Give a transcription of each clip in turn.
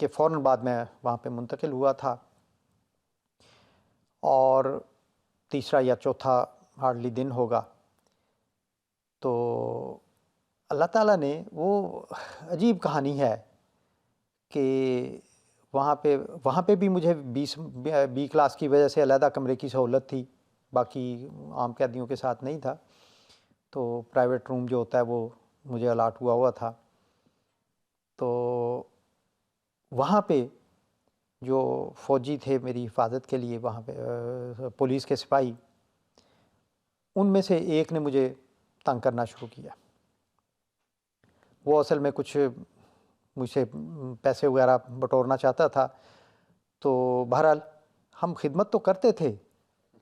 کے فوراً بعد میں وہاں پہ منتقل ہوا تھا، اور تیسرا یا چوتھا ہارڈلی دن ہوگا، تو اللہ تعالیٰ نے وہ عجیب کہانی ہے کہ وہاں پہ بھی مجھے بی کلاس کی وجہ سے علیحدہ کمرے کی سہولت تھی، باقی عام قیدیوں کے ساتھ نہیں تھا، تو پرائیویٹ روم جو ہوتا ہے وہ مجھے الاٹ ہوا تھا۔ تو وہاں پہ جو فوجی تھے میری حفاظت کے لیے، وہاں پہ پولیس کے سپاہی، ان میں سے ایک نے مجھے تنگ کرنا شروع کیا۔ وہ اصل میں کچھ مجھ سے پیسے وغیرہ بٹورنا چاہتا تھا، تو بہرحال ہم خدمت تو کرتے تھے،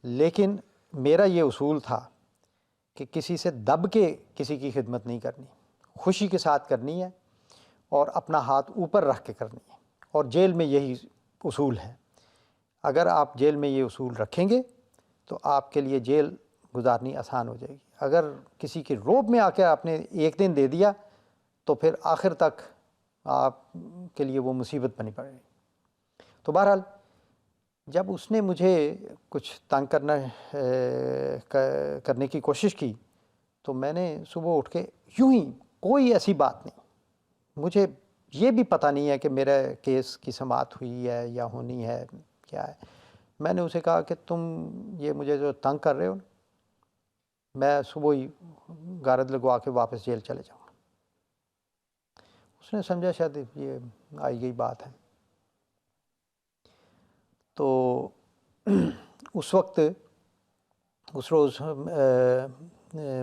لیکن میرا یہ اصول تھا کہ کسی سے دب کے کسی کی خدمت نہیں کرنی، خوشی کے ساتھ کرنی ہے اور اپنا ہاتھ اوپر رکھ کے کرنی ہے، اور جیل میں یہی اصول ہے۔ اگر آپ جیل میں یہ اصول رکھیں گے تو آپ کے لیے جیل گزارنی آسان ہو جائے گی۔ اگر کسی کے روب میں آ کے آپ نے ایک دن دے دیا تو پھر آخر تک آپ کے لیے وہ مصیبت بنی پڑے گی۔ تو بہرحال جب اس نے مجھے کچھ تنگ کرنے کی کوشش کی، تو میں نے صبح اٹھ کے یوں ہی، کوئی ایسی بات نہیں، مجھے یہ بھی پتہ نہیں ہے کہ میرا کیس کی سماعت ہوئی ہے یا ہونی ہے کیا ہے، میں نے اسے کہا کہ تم یہ مجھے جو تنگ کر رہے ہو، میں صبح ہی غارت لگوا کے واپس جیل چلے جاؤں گا۔ اس نے سمجھا شاید یہ آئی گئی بات ہے، تو اس وقت اس روز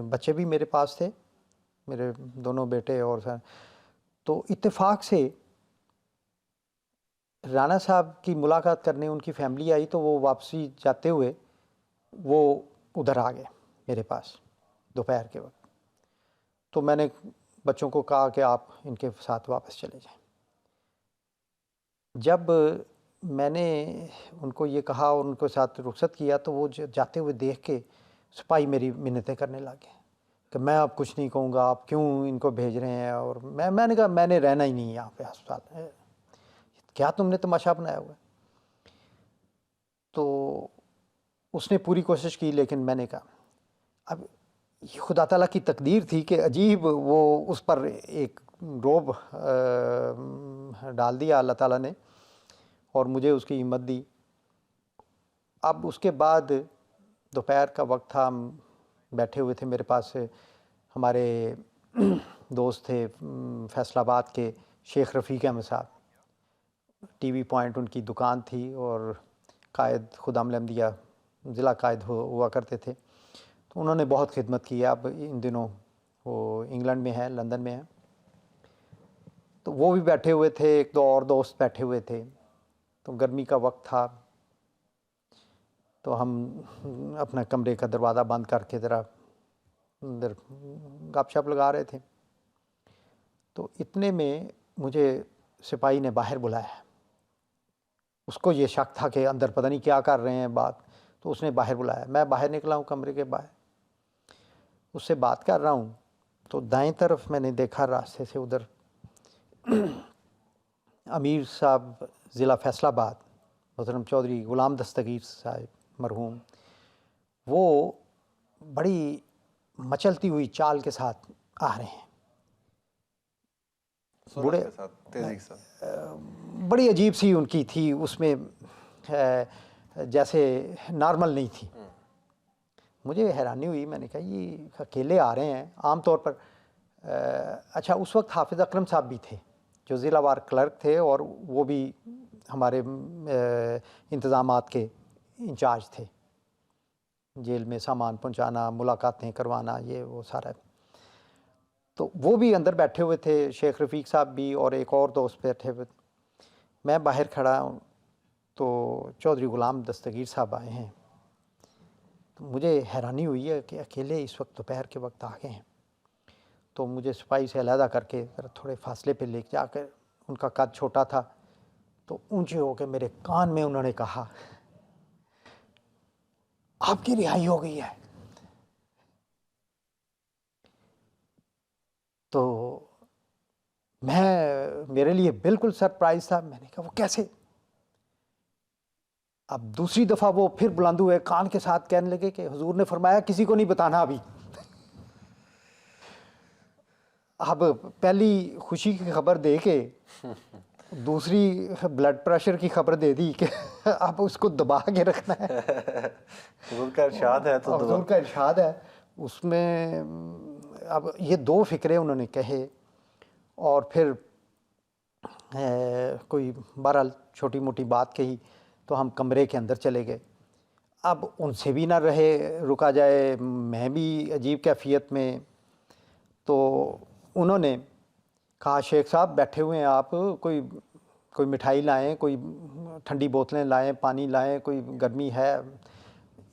بچے بھی میرے پاس تھے، میرے دونوں بیٹے، اور تو اتفاق سے رانا صاحب کی ملاقات کرنے ان کی فیملی آئی، تو وہ واپسی جاتے ہوئے وہ ادھر آ گئے میرے پاس دوپہر کے وقت۔ تو میں نے بچوں کو کہا کہ آپ ان کے ساتھ واپس چلے جائیں۔ جب میں نے ان کو یہ کہا اور ان کے ساتھ رخصت کیا، تو وہ جاتے ہوئے دیکھ کے سپاہی میری منتیں کرنے لگے کہ میں اب کچھ نہیں کہوں گا، آپ کیوں ان کو بھیج رہے ہیں، اور میں نے کہا میں نے رہنا ہی نہیں یہاں پہ ہسپتال میں، کیا تم نے تماشا بنایا ہوا ہے؟ تو اس نے پوری کوشش کی، لیکن میں نے کہا اب یہ خدا تعالیٰ کی تقدیر تھی کہ عجیب وہ اس پر ایک روب ڈال دیا اللہ تعالیٰ نے، اور مجھے اس کی ہمت دی۔ اب اس کے بعد دوپہر کا وقت تھا، ہم بیٹھے ہوئے تھے، میرے پاس ہمارے دوست تھے فیصل آباد کے شیخ رفیق احمد صاحب، ٹی وی پوائنٹ ان کی دکان تھی، اور قائد خدام الانبیاء ضلع قائد ہوا کرتے تھے، تو انہوں نے بہت خدمت کی ہے۔ اب ان دنوں وہ انگلینڈ میں ہے، لندن میں ہے، تو وہ بھی بیٹھے ہوئے تھے، ایک دو اور دوست بیٹھے ہوئے تھے، تو گرمی کا وقت تھا، تو ہم اپنا کمرے کا دروازہ بند کر کے ذرا اندر گپ شپ لگا رہے تھے۔ تو اتنے میں مجھے سپاہی نے باہر بلایا، اس کو یہ شک تھا کہ اندر پتہ نہیں کیا کر رہے ہیں بات، تو اس نے باہر بلایا۔ میں باہر نکلا ہوں کمرے کے باہر، اس سے بات کر رہا ہوں، تو دائیں طرف میں نے دیکھا راستے سے ادھر امیر صاحب ضلع فیصل آباد محترم چودھری غلام دستگیر صاحب مرحوم، وہ بڑی مچلتی ہوئی چال کے ساتھ آ رہے ہیں، بوڑھے، تیزی سے بڑی عجیب سی ان کی تھی، اس میں جیسے نارمل نہیں تھی۔ مجھے حیرانی ہوئی، میں نے کہا یہ اکیلے آ رہے ہیں عام طور پر۔ اچھا اس وقت حافظ اکرم صاحب بھی تھے جو ضلع وار کلرک تھے، اور وہ بھی ہمارے انتظامات کے انچارج تھے، جیل میں سامان پہنچانا، ملاقاتیں کروانا، یہ وہ سارا۔ تو وہ بھی اندر بیٹھے ہوئے تھے، شیخ رفیق صاحب بھی، اور ایک اور دوست بیٹھے ہوئے۔ میں باہر کھڑا ہوں تو چودھری غلام دستگیر صاحب آئے ہیں، تو مجھے حیرانی ہوئی ہے کہ اکیلے اس وقت دوپہر کے وقت آ گئے ہیں۔ تو مجھے سپاہی سے علیحدہ کر کے ذرا تھوڑے فاصلے پہ لے جا کر، ان کا قد چھوٹا تھا، تو اونچے ہو کے میرے کان میں انہوں نے کہا آپ کی رہائی ہو گئی ہے۔ تو میرے لیے بالکل سرپرائز تھا. میں نے کہا وہ کیسے؟ اب دوسری دفعہ وہ پھر بلند ہوئے کان کے ساتھ کہنے لگے کہ حضور نے فرمایا کسی کو نہیں بتانا ابھی. اب پہلی خوشی کی خبر دے کے دوسری بلڈ پریشر کی خبر دے دی کہ اب اس کو دبا کے رکھنا ہے. حضور کا ارشاد ہے تو حضور کا ارشاد ہے. اس میں اب یہ دو فکرے انہوں نے کہے اور پھر کوئی بہرحال چھوٹی موٹی بات کہی تو ہم کمرے کے اندر چلے گئے. اب ان سے بھی نہ رکا جائے, میں بھی عجیب کیفیت میں. تو انہوں نے کہا شیخ صاحب بیٹھے ہوئے ہیں آپ, کوئی مٹھائی لائیں, کوئی ٹھنڈی بوتلیں لائیں, پانی لائیں, کوئی گرمی ہے.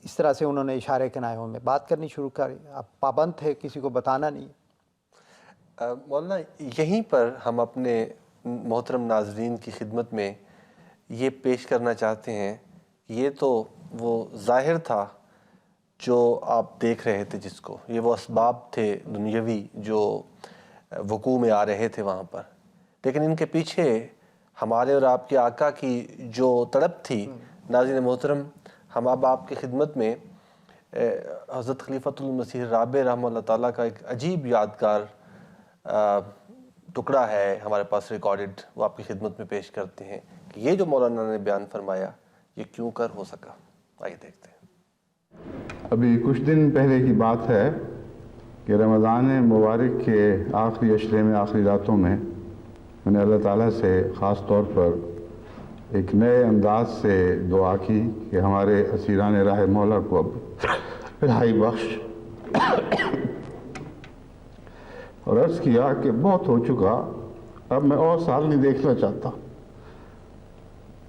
اس طرح سے انہوں نے اشارے کنایوں میں بات کرنی شروع کری. اب پابند تھے, کسی کو بتانا نہیں. مولانا یہیں پر ہم اپنے محترم ناظرین کی خدمت میں یہ پیش کرنا چاہتے ہیں, یہ تو وہ ظاہر تھا جو آپ دیکھ رہے تھے, جس کو یہ وہ اسباب تھے دنیاوی جو وقوع میں آ رہے تھے وہاں پر, لیکن ان کے پیچھے ہمارے اور آپ کے آقا کی جو تڑپ تھی. ناظرین محترم, ہم اب آپ کی خدمت میں حضرت خلیفۃ المسیح رابع رحمہ اللہ تعالیٰ کا ایک عجیب یادگار ٹکڑا ہے ہمارے پاس ریکارڈڈ, وہ آپ کی خدمت میں پیش کرتے ہیں کہ یہ جو مولانا نے بیان فرمایا یہ کیوں کر ہو سکا. آئیے دیکھتے ہیں. ابھی کچھ دن پہلے کی بات ہے کہ رمضان مبارک کے آخری عشرے میں, آخری راتوں میں نے اللہ تعالیٰ سے خاص طور پر ایک نئے انداز سے دعا کی کہ ہمارے اسیران راہ مولا کو اب رہائی بخش, اور عرض کیا کہ بہت ہو چکا, اب میں اور سال نہیں دیکھنا چاہتا.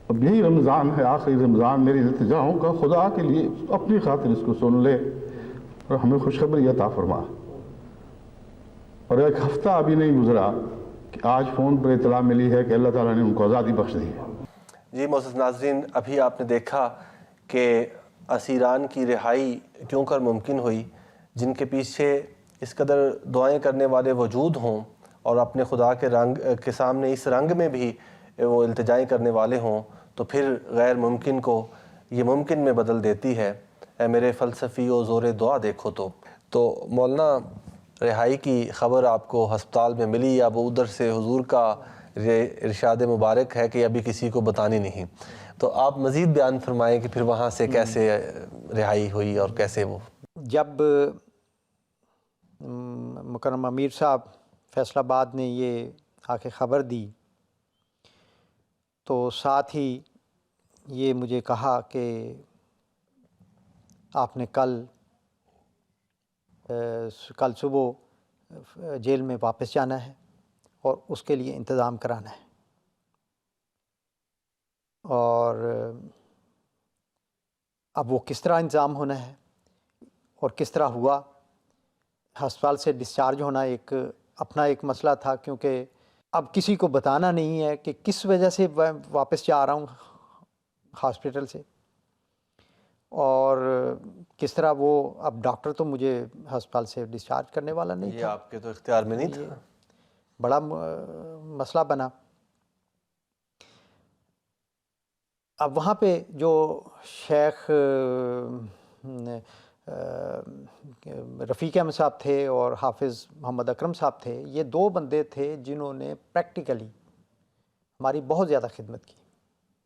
اب یہی رمضان ہے, آخری رمضان, میری التجا ہوں کہ خدا کے لیے اپنی خاطر اس کو سن لے اور ہمیں خوشخبری عطا فرما. اور ایک ہفتہ ابھی نہیں گزرا کہ آج فون پر اطلاع ملی ہے کہ اللہ تعالیٰ نے ان کو آزادی بخش دی ہے. جی معزز ناظرین, ابھی آپ نے دیکھا کہ اسیران کی رہائی کیوں کر ممکن ہوئی, جن کے پیچھے اس قدر دعائیں کرنے والے وجود ہوں اور اپنے خدا کے رنگ کے سامنے اس رنگ میں بھی وہ التجائیں کرنے والے ہوں, تو پھر غیر ممکن کو یہ ممکن میں بدل دیتی ہے. اے میرے فلسفی و زور دعا دیکھو تو مولانا رہائی کی خبر آپ کو ہسپتال میں ملی, اب ادھر سے حضور کا ارشاد مبارک ہے کہ ابھی کسی کو بتانی نہیں. تو آپ مزید بیان فرمائیں کہ پھر وہاں سے کیسے رہائی ہوئی اور کیسے وہ. جب مکرم امیر صاحب فیصل آباد نے یہ آ کے خبر دی تو ساتھ ہی یہ مجھے کہا کہ آپ نے کل صبح جیل میں واپس جانا ہے اور اس کے لیے انتظام کرانا ہے. اور اب وہ کس طرح انتظام ہونا ہے اور کس طرح ہوا, ہسپتال سے ڈسچارج ہونا اپنا ایک مسئلہ تھا, کیونکہ اب کسی کو بتانا نہیں ہے کہ کس وجہ سے واپس جا رہا ہوں ہاسپٹل سے, اور کس طرح وہ اب ڈاکٹر تو مجھے ہسپتال سے ڈسچارج کرنے والا نہیں یہ تھا. آپ کے تو اختیار میں نہیں تھا. بڑا مسئلہ بنا. اب وہاں پہ جو شیخ رفیق احمد صاحب تھے اور حافظ محمد اکرم صاحب تھے, یہ دو بندے تھے جنہوں نے پریکٹیکلی ہماری بہت زیادہ خدمت کی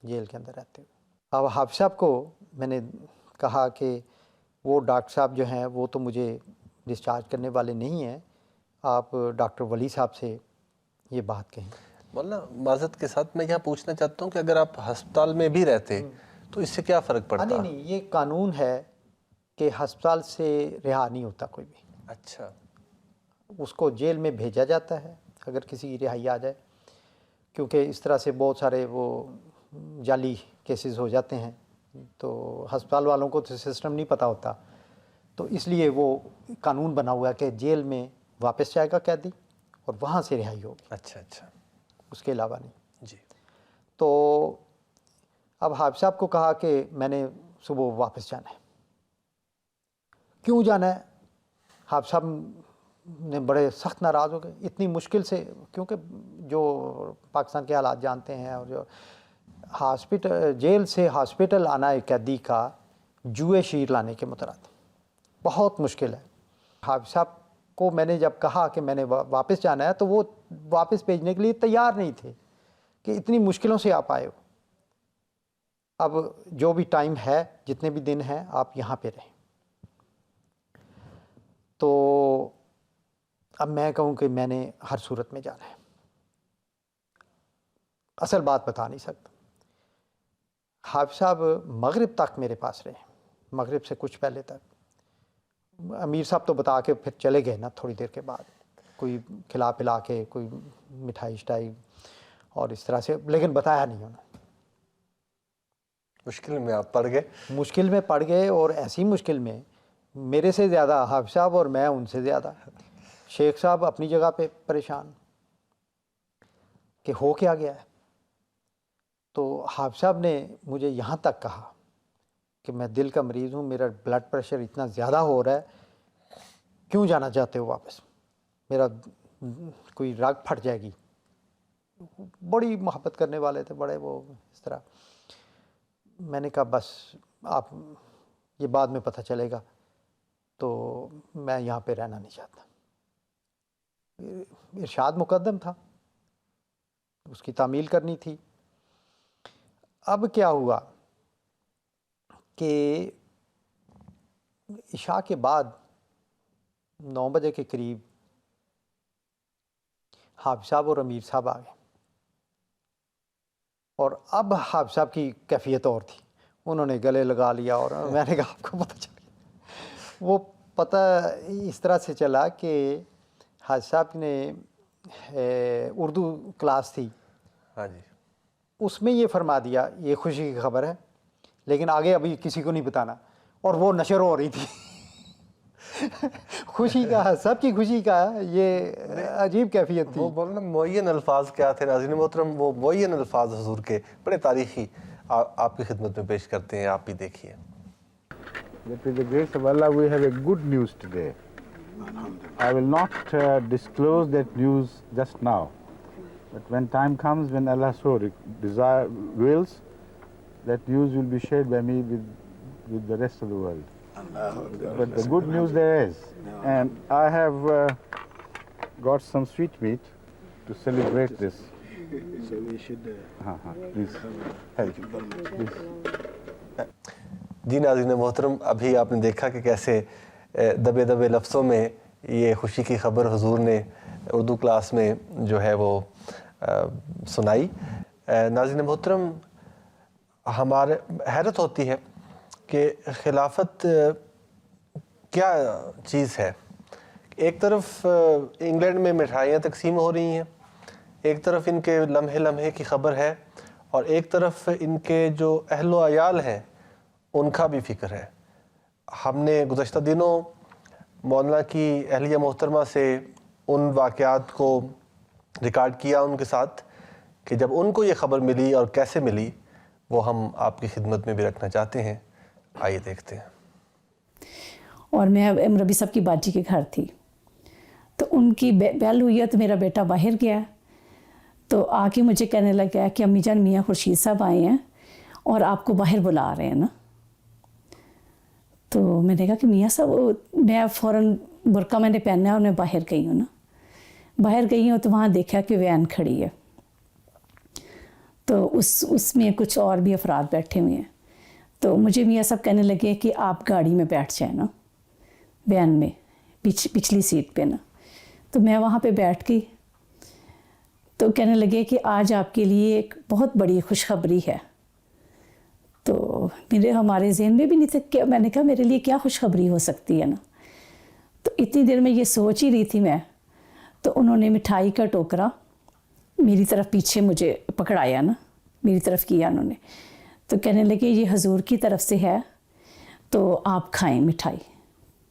جیل کے اندر رہتے ہوئے. اب حافظ صاحب کو میں نے کہا کہ وہ ڈاکٹر صاحب جو ہیں وہ تو مجھے ڈسچارج کرنے والے نہیں ہیں, آپ ڈاکٹر ولی صاحب سے یہ بات کہیں. مولانا معذرت کے ساتھ میں یہاں پوچھنا چاہتا ہوں کہ اگر آپ ہسپتال میں بھی رہتے تو اس سے کیا فرق پڑتا؟ نہیں, یہ قانون ہے کہ ہسپتال سے رہا نہیں ہوتا کوئی بھی. اچھا, اس کو جیل میں بھیجا جاتا ہے اگر کسی کی رہائی آ جائے, کیونکہ اس طرح سے بہت سارے وہ جعلی کیسز ہو جاتے ہیں, تو ہسپتال والوں کو تو سسٹم نہیں پتہ ہوتا, تو اس لیے وہ قانون بنا ہوا ہے کہ جیل میں واپس جائے گا قیدی اور وہاں سے رہائی ہوگی. اچھا, اس کے علاوہ نہیں. جی. تو اب حافظ صاحب کو کہا کہ میں نے صبح واپس جانا ہے. کیوں جانا ہے؟ حافظ صاحب نے بڑے سخت ناراض ہو گئے اتنی مشکل سے، کیونکہ جو پاکستان کے حالات جانتے ہیں، اور جو جیل سے ہاسپٹل آنا ایک قیدی کا جوئے شیر لانے کے مترادف بہت مشکل ہے۔ حافظ صاحب کو میں نے جب کہا کہ میں نے واپس جانا ہے، تو وہ واپس بھیجنے کے لیے تیار نہیں تھے کہ اتنی مشکلوں سے آپ آئے ہو، اب جو بھی ٹائم ہے، جتنے بھی دن ہیں، آپ یہاں پہ رہیں۔ تو اب میں کہوں کہ میں نے ہر صورت میں جانا ہے، اصل بات بتا نہیں سکتا۔ حافظ صاحب مغرب تک میرے پاس رہے، مغرب سے کچھ پہلے تک۔ امیر صاحب تو بتا کے پھر چلے گئے نا تھوڑی دیر کے بعد، کوئی کھلا پلا کے، کوئی مٹھائی شٹائی اور اس طرح سے، لیکن بتایا نہیں انہوں نے۔ مشکل میں آپ پڑ گئے؟ مشکل میں پڑ گئے، اور ایسی مشکل میں میرے سے زیادہ حافظ صاحب اور میں ان سے زیادہ۔ شیخ صاحب اپنی جگہ پہ پریشان کہ ہو کیا گیا ہے۔ تو حافظ صاحب نے مجھے یہاں تک کہا کہ میں دل کا مریض ہوں، میرا بلڈ پریشر اتنا زیادہ ہو رہا ہے، کیوں جانا چاہتے ہو واپس؟ میرا کوئی رگ پھٹ جائے گی۔ بڑی محبت کرنے والے تھے، بڑے وہ اس طرح۔ میں نے کہا بس آپ، یہ بعد میں پتہ چلے گا، تو میں یہاں پہ رہنا نہیں چاہتا۔ ارشاد مقدم تھا، اس کی تعمیل کرنی تھی۔ اب کیا ہوا کہ عشاء کے بعد 9 بجے کے قریب حافظ صاحب اور امیر صاحب آ گئے، اور اب حافظ صاحب کی کیفیت اور تھی، انہوں نے گلے لگا لیا، اور میں نے کہا آپ کو پتہ چل گیا۔ وہ پتہ اس طرح سے چلا کہ حافظ صاحب نے اردو کلاس تھی، ہاں جی، اس میں یہ فرما دیا یہ خوشی کی خبر ہے، لیکن آگے ابھی کسی کو نہیں بتانا، اور وہ نشر ہو رہی تھی۔ خوشی کا، سب کی خوشی کا، یہ عجیب کیفیت تھی۔ وہ بولنا معین الفاظ کیا تھے ناظرین محترم، وہ معین الفاظ حضور کے بڑے تاریخی آپ کی خدمت میں پیش کرتے ہیں، آپ بھی دیکھیے۔ That with the grace of Allah we have a good news today. I will not disclose that news just now, but when time comes, when Allah so wills, that news will be shared by me with the rest of the world. But the good news there is, and I have got some sweetmeat to celebrate this. So we should Please help. Please. جی ناظرین محترم، ابھی آپ نے دیکھا کہ کیسے دبے دبے لفظوں میں یہ خوشی کی خبر حضور نے اردو کلاس میں جو ہے وہ سنائی۔ ناظرین محترم، ہمارے حیرت ہوتی ہے کہ خلافت کیا چیز ہے۔ ایک طرف انگلینڈ میں مٹھائیاں تقسیم ہو رہی ہیں، ایک طرف ان کے لمحے لمحے کی خبر ہے، اور ایک طرف ان کے جو اہل و عیال ہیں ان کا بھی فکر ہے۔ ہم نے گزشتہ دنوں مولانا کی اہلیہ محترمہ سے ان واقعات کو ریکارڈ کیا ان کے ساتھ، کہ جب ان کو یہ خبر ملی اور کیسے ملی، وہ ہم آپ کی خدمت میں بھی رکھنا چاہتے ہیں۔ آئیے دیکھتے ہیں۔ اور میں ربی صاحب کی باجی کے گھر تھی، تو ان کی بیل ہوئی ہے، تو میرا بیٹا باہر گیا، تو آ کے مجھے کہنے لگا کہ امی جان میاں خورشید صاحب آئے ہیں اور آپ کو باہر بلا رہے ہیں نا۔ تو میں نے کہا کہ میاں صاحب، میں فوراً برقع میں نے پہنا ہے اور میں باہر گئی ہوں نا۔ باہر گئی ہوں تو وہاں دیکھا کہ وین کھڑی ہے، تو اس میں کچھ اور بھی افراد بیٹھے ہوئے ہیں۔ تو مجھے میاں صاحب کہنے لگے کہ آپ گاڑی میں بیٹھ جائیں نا، وین میں پچھلی سیٹ پہ نا۔ تو میں وہاں پہ بیٹھ گئی، تو کہنے لگے کہ آج آپ کے لیے ایک بہت بڑی خوشخبری ہے۔ تو ہمارے ذہن میں بھی نہیں تھا کہ، میں نے کہا میرے لیے کیا خوشخبری ہو سکتی ہے نا۔ تو اتنی دیر میں یہ سوچ ہی رہی تھی میں، تو انہوں نے مٹھائی کا ٹوکرا میری طرف پیچھے مجھے پکڑایا نا، میری طرف کیا انہوں نے، تو کہنے لگے یہ حضور کی طرف سے ہے تو آپ کھائیں مٹھائی۔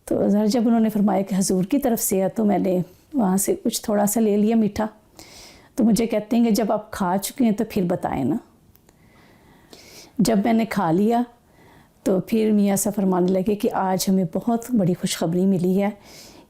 تو ذرا جب انہوں نے فرمایا کہ حضور کی طرف سے ہے، تو میں نے وہاں سے کچھ تھوڑا سا لے لیا میٹھا۔ تو مجھے کہتے ہیں کہ جب آپ کھا چکے ہیں تو پھر بتائیں نا۔ جب میں نے کھا لیا تو پھر میاں صاحب فرمانے لگے کہ آج ہمیں بہت بڑی خوشخبری ملی ہے